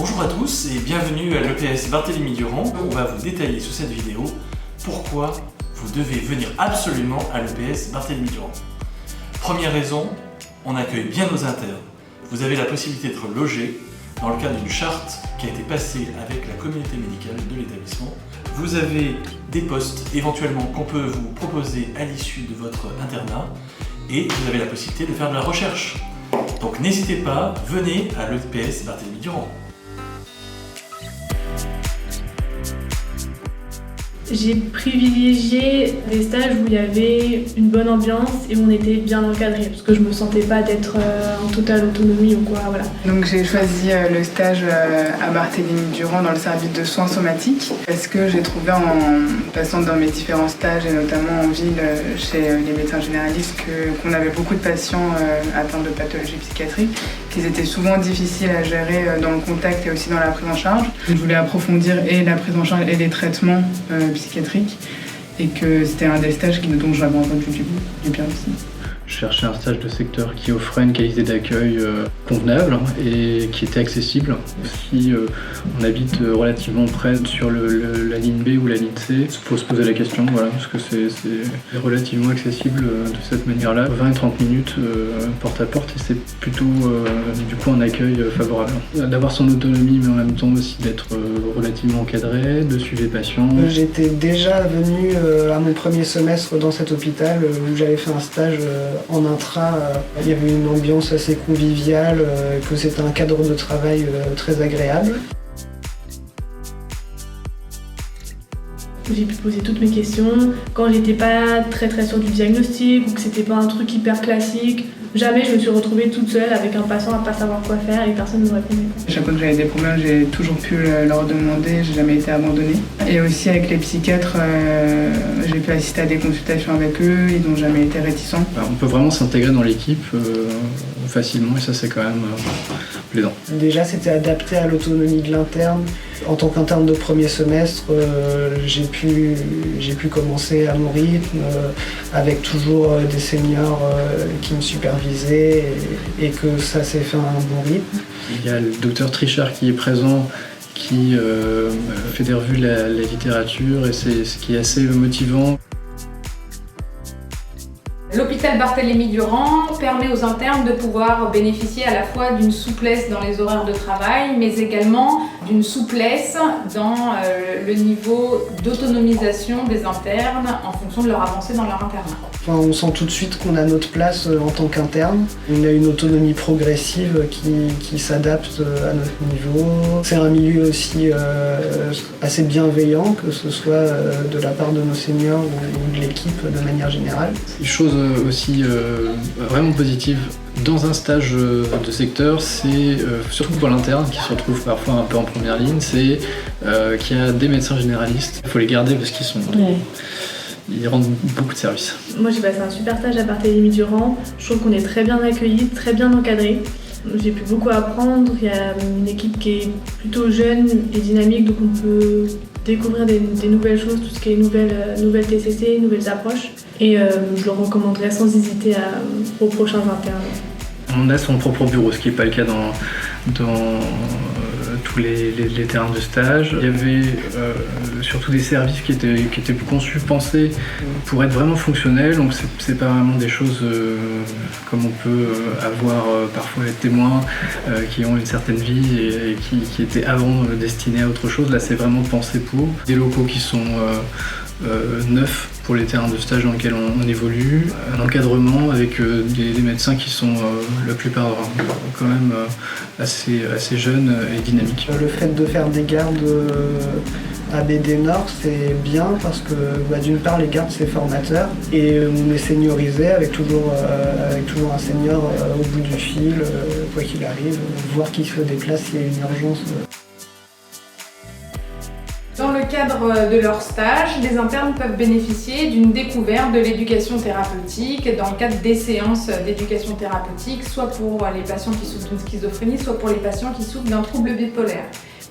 Bonjour à tous et bienvenue à l'EPS Barthélemy Durand. On va vous détailler sous cette vidéo pourquoi vous devez venir absolument à l'EPS Barthélemy Durand. Première raison, on accueille bien nos internes. Vous avez la possibilité d'être logé dans le cadre d'une charte qui a été passée avec la communauté médicale de l'établissement. Vous avez des postes éventuellement qu'on peut vous proposer à l'issue de votre internat et vous avez la possibilité de faire de la recherche. Donc n'hésitez pas, venez à l'EPS Barthélemy Durand. J'ai privilégié des stages où il y avait une bonne ambiance et où on était bien encadré, parce que je me sentais pas d'être en totale autonomie ou quoi, voilà. Donc j'ai choisi le stage à Barthélemy Durand dans le service de soins somatiques parce que j'ai trouvé en passant dans mes différents stages et notamment en ville chez les médecins généralistes qu'on avait beaucoup de patients atteints de pathologies psychiatriques, qu'ils étaient souvent difficiles à gérer dans le contact et aussi dans la prise en charge. Je voulais approfondir et la prise en charge et les traitements psychiatrique et que c'était un des stages dont j'avais entendu du bien aussi. Je cherchais un stage de secteur qui offrait une qualité d'accueil convenable et qui était accessible. Si on habite relativement près sur la ligne B ou la ligne C, il faut se poser la question, voilà, parce que c'est relativement accessible de cette manière-là. 20 et 30 minutes porte à porte et c'est plutôt du coup un accueil favorable. D'avoir son autonomie mais en même temps aussi d'être relativement encadré, de suivre les patients. J'étais déjà venu à mon premier semestre dans cet hôpital où j'avais fait un stage en intra. Il y avait une ambiance assez conviviale, que c'était un cadre de travail très agréable. J'ai pu poser toutes mes questions. Quand j'étais pas très sûre du diagnostic ou que c'était pas un truc hyper classique, jamais je me suis retrouvée toute seule avec un patient à pas savoir quoi faire et personne ne me répondait. Chaque fois que j'avais des problèmes, j'ai toujours pu leur demander, j'ai jamais été abandonnée. Et aussi avec les psychiatres, j'ai pu assister à des consultations avec eux, ils n'ont jamais été réticents. On peut vraiment s'intégrer dans l'équipe facilement et ça c'est quand même plaisant. Déjà c'était adapté à l'autonomie de l'interne. En tant qu'interne de premier semestre, j'ai pu commencer à mon rythme, avec toujours des seniors qui me supervisaient et que ça s'est fait à un bon rythme. Il y a le docteur Trichard qui est présent, qui fait des revues de la littérature et c'est ce qui est assez motivant. L'hôpital Barthélemy Durand permet aux internes de pouvoir bénéficier à la fois d'une souplesse dans les horaires de travail, mais également d'une souplesse dans le niveau d'autonomisation des internes en fonction de leur avancée dans leur internat. Enfin, on sent tout de suite qu'on a notre place en tant qu'interne. On a une autonomie progressive qui s'adapte à notre niveau. C'est un milieu aussi assez bienveillant, que ce soit de la part de nos seniors ou de l'équipe de manière générale. Une chose aussi vraiment positive dans un stage de secteur, c'est surtout pour l'interne qui se retrouve parfois un peu en première ligne, c'est qu'il y a des médecins généralistes. Il faut les garder parce qu'ils sont... Ouais. Ils rendent beaucoup de services. Moi j'ai passé un super stage à Barthélemy Durand. Je trouve qu'on est très bien accueillis, très bien encadrés. J'ai pu beaucoup apprendre. Il y a une équipe qui est plutôt jeune et dynamique, donc on peut découvrir des nouvelles choses, tout ce qui est nouvelles TCC, nouvelles approches. Et je le recommanderais sans hésiter aux prochains internes. On a son propre bureau, ce qui n'est pas le cas dans tous les terrains de stage. Il y avait surtout des services qui étaient conçus, pensés pour être vraiment fonctionnels. Donc c'est pas vraiment des choses comme on peut avoir parfois les témoins qui ont une certaine vie et qui étaient avant destinés à autre chose. Là c'est vraiment pensé pour des locaux qui sont neufs pour les terrains de stage dans lesquels on évolue, un encadrement avec des médecins qui sont la plupart quand même assez jeunes et dynamiques. Le fait de faire des gardes à BD Nord, c'est bien parce que d'une part les gardes c'est formateur et on est seniorisé avec toujours un senior au bout du fil, quoi qu'il arrive, voir qui se déplace s'il y a une urgence. Dans le cadre de leur stage, les internes peuvent bénéficier d'une découverte de l'éducation thérapeutique dans le cadre des séances d'éducation thérapeutique, soit pour les patients qui souffrent d'une schizophrénie, soit pour les patients qui souffrent d'un trouble bipolaire.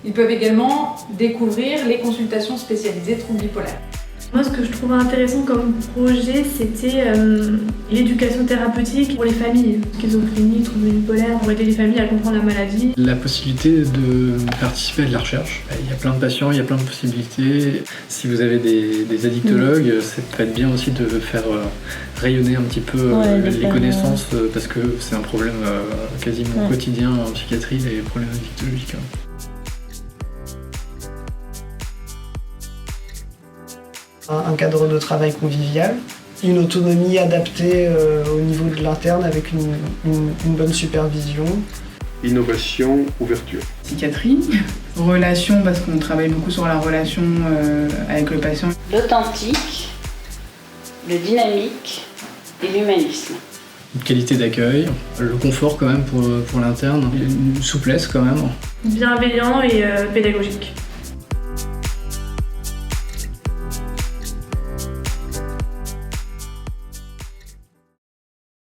Ils peuvent également découvrir les consultations spécialisées troubles bipolaires. Moi, ce que je trouvais intéressant comme projet, c'était l'éducation thérapeutique pour les familles. Schizophrénie, troubles bipolaires, pour aider les familles à comprendre la maladie. La possibilité de participer à de la recherche. Il y a plein de patients, il y a plein de possibilités. Si vous avez des addictologues, ça peut être bien aussi de faire rayonner un petit peu les connaissances, parce que c'est un problème quasiment quotidien en psychiatrie, les problèmes addictologiques. Un cadre de travail convivial, une autonomie adaptée au niveau de l'interne avec une bonne supervision. Innovation, ouverture. Psychiatrie, relation, parce qu'on travaille beaucoup sur la relation avec le patient. L'authentique, le dynamique et l'humanisme. Une qualité d'accueil, le confort quand même pour l'interne, une souplesse quand même. Bienveillant et pédagogique.